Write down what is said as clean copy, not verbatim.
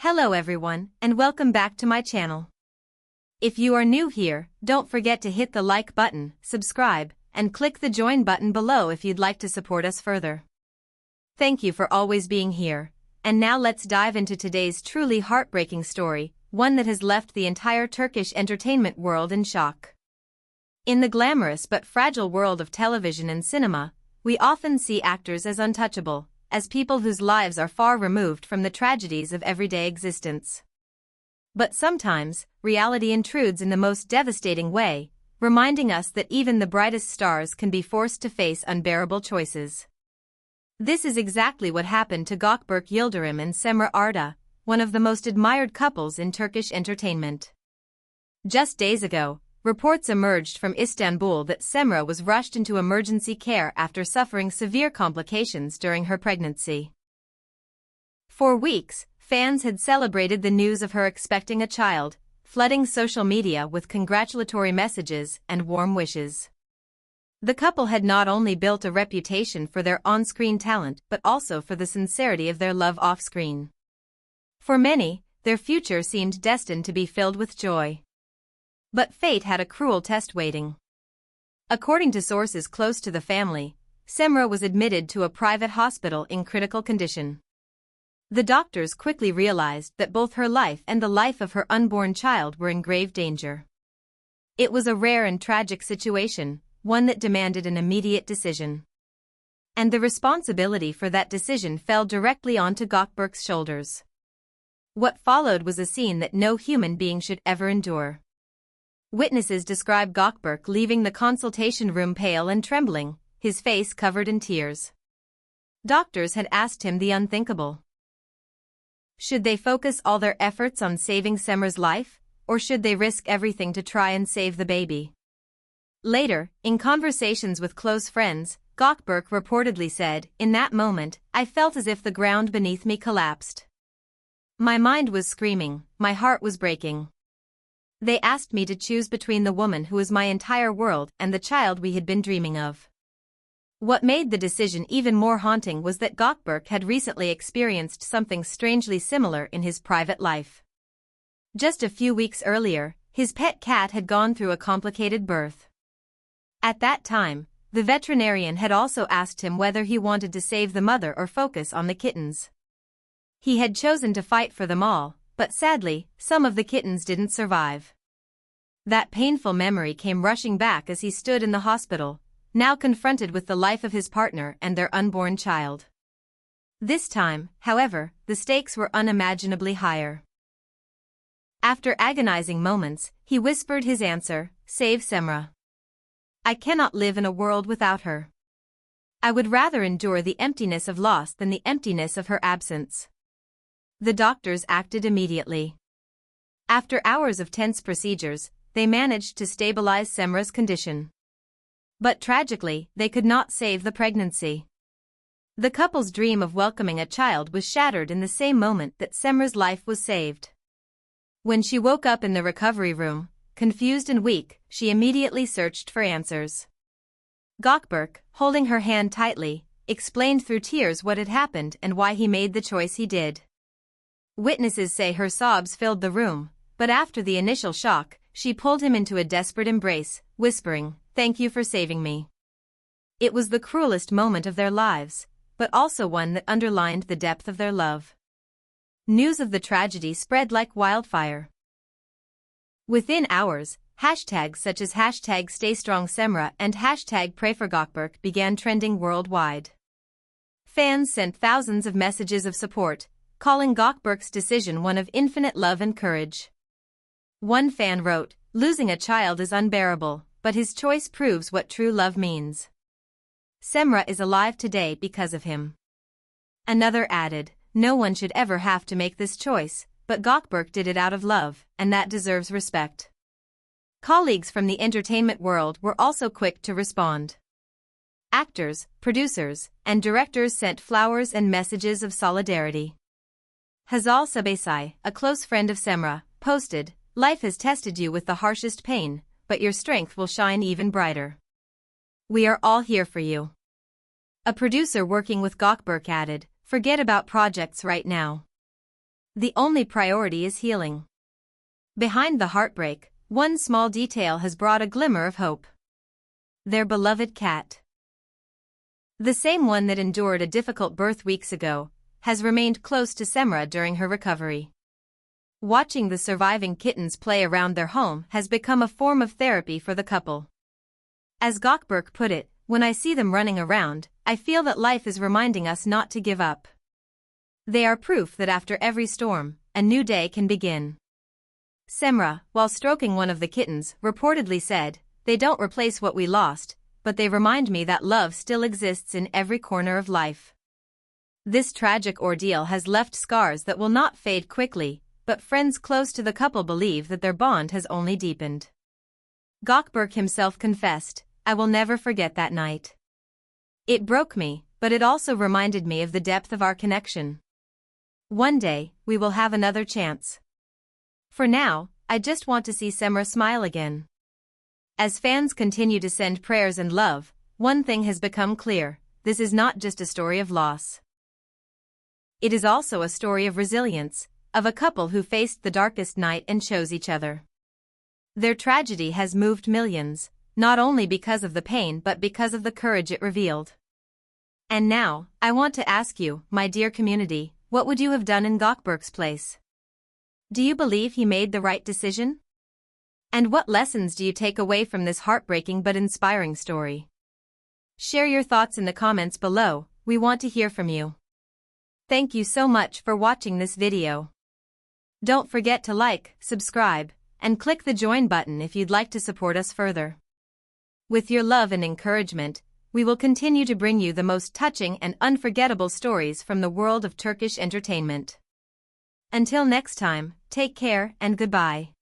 Hello everyone, and welcome back to my channel. If you are new here, don't forget to hit the like button, subscribe, and click the join button below if you'd like to support us further. Thank you for always being here, and now let's dive into today's truly heartbreaking story, one that has left the entire Turkish entertainment world in shock. In the glamorous but fragile world of television and cinema, we often see actors as untouchable, as people whose lives are far removed from the tragedies of everyday existence. But sometimes, reality intrudes in the most devastating way, reminding us that even the brightest stars can be forced to face unbearable choices. This is exactly what happened to Gökberk Yıldırım and Cemre Arda, one of the most admired couples in Turkish entertainment. Just days ago, reports emerged from Istanbul that Cemre was rushed into emergency care after suffering severe complications during her pregnancy. For weeks, fans had celebrated the news of her expecting a child, flooding social media with congratulatory messages and warm wishes. The couple had not only built a reputation for their on-screen talent but also for the sincerity of their love off-screen. For many, their future seemed destined to be filled with joy. But fate had a cruel test waiting. According to sources close to the family, Cemre was admitted to a private hospital in critical condition. The doctors quickly realized that both her life and the life of her unborn child were in grave danger. It was a rare and tragic situation, one that demanded an immediate decision. And the responsibility for that decision fell directly onto Gökberk's shoulders. What followed was a scene that no human being should ever endure. Witnesses describe Gökberk leaving the consultation room pale and trembling, his face covered in tears. Doctors had asked him the unthinkable. Should they focus all their efforts on saving Cemre's life, or should they risk everything to try and save the baby? Later, in conversations with close friends, Gökberk reportedly said, "In that moment, I felt as if the ground beneath me collapsed. My mind was screaming, my heart was breaking. They asked me to choose between the woman who was my entire world and the child we had been dreaming of." What made the decision even more haunting was that Gökberk had recently experienced something strangely similar in his private life. Just a few weeks earlier, his pet cat had gone through a complicated birth. At that time, the veterinarian had also asked him whether he wanted to save the mother or focus on the kittens. He had chosen to fight for them all, but sadly, some of the kittens didn't survive. That painful memory came rushing back as he stood in the hospital, now confronted with the life of his partner and their unborn child. This time, however, the stakes were unimaginably higher. After agonizing moments, he whispered his answer, "Save Cemre. I cannot live in a world without her. I would rather endure the emptiness of loss than the emptiness of her absence." The doctors acted immediately. After hours of tense procedures, they managed to stabilize Cemre's condition. But tragically, they could not save the pregnancy. The couple's dream of welcoming a child was shattered in the same moment that Cemre's life was saved. When she woke up in the recovery room, confused and weak, she immediately searched for answers. Gökberk, holding her hand tightly, explained through tears what had happened and why he made the choice he did. Witnesses say her sobs filled the room, but after the initial shock, she pulled him into a desperate embrace, whispering, "Thank you for saving me." It was the cruelest moment of their lives, but also one that underlined the depth of their love. News of the tragedy spread like wildfire. Within hours, hashtags such as #StayStrongCemre and #PrayForGökberk began trending worldwide. Fans sent thousands of messages of support, calling Gökberk's decision one of infinite love and courage. One fan wrote, "Losing a child is unbearable, but his choice proves what true love means. Cemre is alive today because of him." Another added, "No one should ever have to make this choice, but Gökberk did it out of love, and that deserves respect." Colleagues from the entertainment world were also quick to respond. Actors, producers, and directors sent flowers and messages of solidarity. Hazal Sabesai, a close friend of Cemre, posted, "Life has tested you with the harshest pain, but your strength will shine even brighter. We are all here for you." A producer working with Gökberk added, "Forget about projects right now. The only priority is healing. Behind the heartbreak, one small detail has brought a glimmer of hope. Their beloved cat. The same one that endured a difficult birth weeks ago, has remained close to Cemre during her recovery. Watching the surviving kittens play around their home has become a form of therapy for the couple. As Gökberk put it, when I see them running around, I feel that life is reminding us not to give up. They are proof that after every storm, a new day can begin. Cemre, while stroking one of the kittens, reportedly said, "They don't replace what we lost, but they remind me that love still exists in every corner of life." This tragic ordeal has left scars that will not fade quickly, but friends close to the couple believe that their bond has only deepened. Gökberk himself confessed, "I will never forget that night. It broke me, but it also reminded me of the depth of our connection. One day, we will have another chance. For now, I just want to see Cemre smile again." As fans continue to send prayers and love, one thing has become clear: this is not just a story of loss. It is also a story of resilience, of a couple who faced the darkest night and chose each other. Their tragedy has moved millions, not only because of the pain but because of the courage it revealed. And now, I want to ask you, my dear community, what would you have done in Gökberk's place? Do you believe he made the right decision? And what lessons do you take away from this heartbreaking but inspiring story? Share your thoughts in the comments below, we want to hear from you. Thank you so much for watching this video. Don't forget to like, subscribe, and click the join button if you'd like to support us further. With your love and encouragement, we will continue to bring you the most touching and unforgettable stories from the world of Turkish entertainment. Until next time, take care and goodbye.